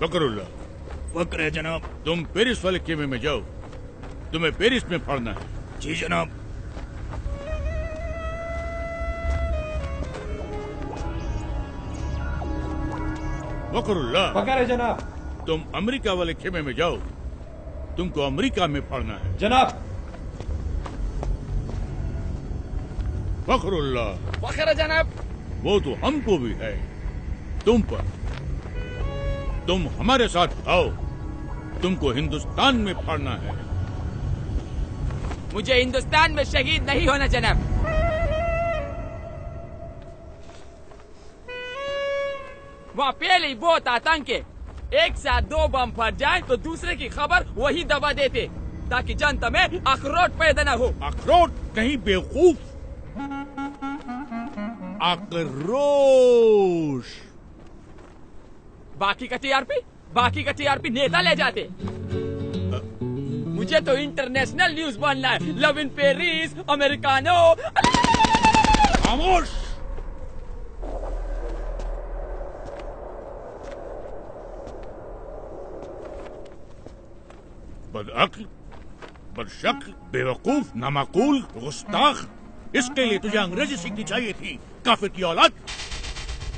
फकरुल्लाह। फक्र है जनाब। तुम पेरिस वाले खेमे में जाओ, तुम्हें पेरिस में फाड़ना है। जी जनाब। फकरुल्लाह। फकर है जनाब। तुम अमेरिका वाले खेमे में जाओ, तुमको अमेरिका में फाड़ना है। जनाब। फखरुल्लाह। फखर जनाब। वो तो हमको भी है तुम पर। तुम हमारे साथ आओ, तुमको हिंदुस्तान में फाड़ना है। मुझे हिंदुस्तान में शहीद नहीं होना जनाब। वहाँ पहले ही बहुत आतंक है। एक साथ 2 बम फट जाए तो दूसरे की खबर वही दबा देते, ताकि जनता में अखरोट पैदा न हो। अखरोट नहीं बेवकूफ, आक्रोश। बाकी का टीआरपी नेता ले जाते। मुझे तो इंटरनेशनल न्यूज बनना है। Love in Paris, americano. खामोश। बदअक्ल, बदशक्ल, बेवकूफ, नामाकूल, गुस्ताख। इसके लिए तुझे अंग्रेजी सीखनी चाहिए थी, काफिर की औलाद।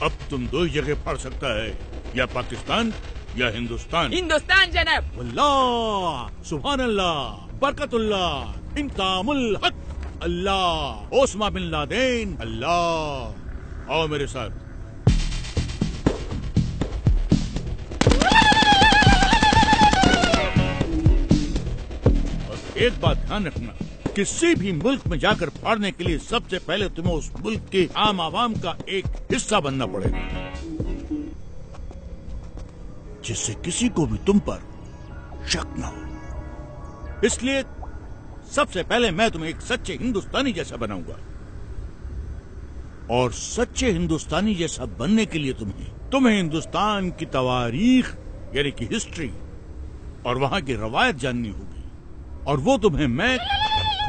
अब तुम 2 ही जगह पढ़ सकता है, या पाकिस्तान या हिंदुस्तान। हिंदुस्तान जनाब। अल्लाह, सुभान अल्लाह, बरकतुल्लाह, इंकामुल हक, अल्लाह, ओस्मा बिन लादेन, अल्लाह। आओ मेरे साथ। और एक बात ध्यान रखना, किसी भी मुल्क में जाकर फाड़ने के लिए सबसे पहले तुम्हें उस मुल्क के आम आवाम का एक हिस्सा बनना पड़ेगा, जिससे किसी को भी तुम पर शक न हो। इसलिए सबसे पहले मैं तुम्हें एक सच्चे हिंदुस्तानी जैसा बनाऊंगा, और सच्चे हिंदुस्तानी जैसा बनने के लिए तुम्हें हिंदुस्तान की तवारीख यानी कि हिस्ट्री और वहां की रवायत जाननी होगी, और वो तुम्हें मैं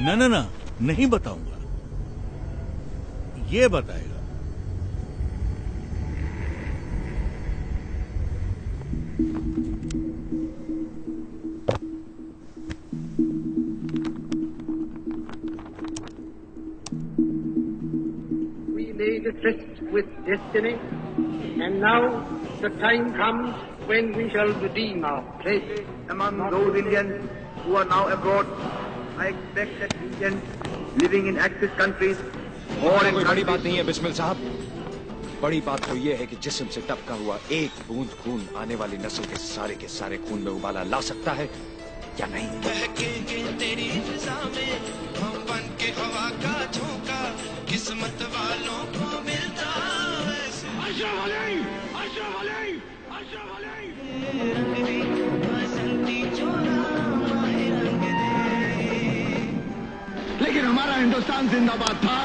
न नहीं बताऊंगा, ये बताएगा। We made a tryst with destiny, and now the time comes when we shall redeem our pledge. Among those Indians who are now abroad, I expect that Indians living in Axis countries or in कोई बड़ी बात नहीं है बिस्मिल साहब। बड़ी बात तो ये है कि जिस्म से टपका हुआ एक बूंद खून आने वाली नस्ल के सारे खून में उबाला ला सकता है या नहीं। तेरी फिजा में हम बन के हवा का झोंका, किस्मत वालों को मिलता है। लेकिन हमारा हिंदुस्तान जिंदाबाद था,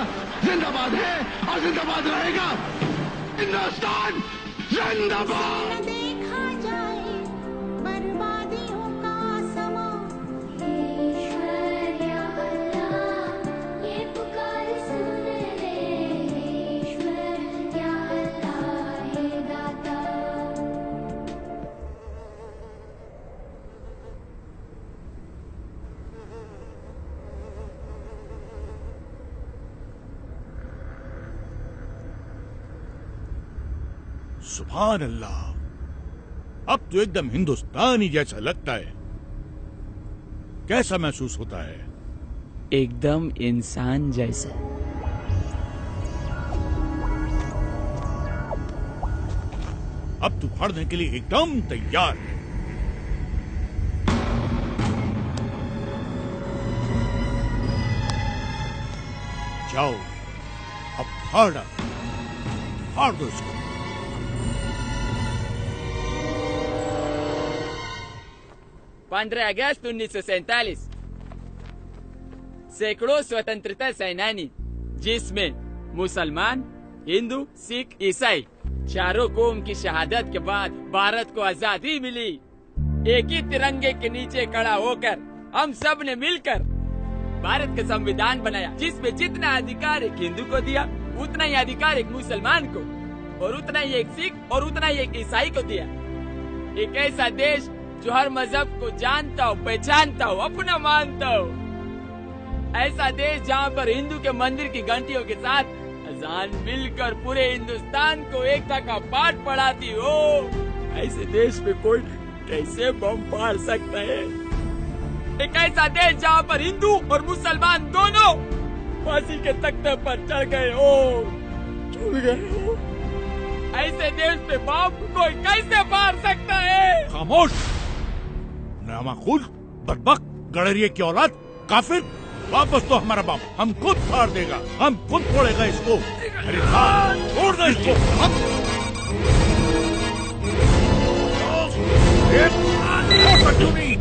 जिंदाबाद है और जिंदाबाद रहेगा। हिंदुस्तान जिंदाबाद। देखा जाए बर्बादियों का समा, ईश्वर या अल्लाह ये पुकार सुन ले, ईश्वर या अल्लाह हे दाता। सुभान अल्लाह, अब तो एकदम हिंदुस्तानी जैसा लगता है। कैसा महसूस होता है? एकदम इंसान जैसा। अब तू फाड़ने के लिए एकदम तैयार है। जाओ, अब फाड़ दो इसको। अगस्त 1947 सैकड़ों स्वतंत्रता सेनानी, जिसमें मुसलमान, हिंदू, सिख, ईसाई चारों कौम की शहादत के बाद भारत को आजादी मिली। एक ही तिरंगे के नीचे खड़ा होकर हम सब ने मिलकर भारत का संविधान बनाया, जिसमें जितना अधिकार एक हिंदू को दिया, उतना ही अधिकार एक मुसलमान को, और उतना ही एक सिख और उतना ही एक ईसाई को दिया। एक ऐसा देश जो हर मजहब को जानता हो, पहचानता हो, अपना मानता हो। ऐसा देश जहाँ पर हिंदू के मंदिर की घंटियों के साथ अजान मिलकर पूरे हिंदुस्तान को एकता का पाठ पढ़ाती हो। ऐसे देश में कोई कैसे बम फाड़ सकता है? एक ऐसा देश जहाँ पर हिंदू और मुसलमान दोनों फांसी के तख्ते पर चढ़ गए हो, झूल गए हो। ऐसे देश में बम कोई कैसे फाड़ सकता है? खामोश, नामाकुल, बदबक, गड़रिये की औलाद, काफिर। वापस तो हमारा बाप हम खुद फाड़ देगा, हम खुद फोड़ेगा इसको। अरे छोड़ दो इसको। छोड़ सकते हो नहीं।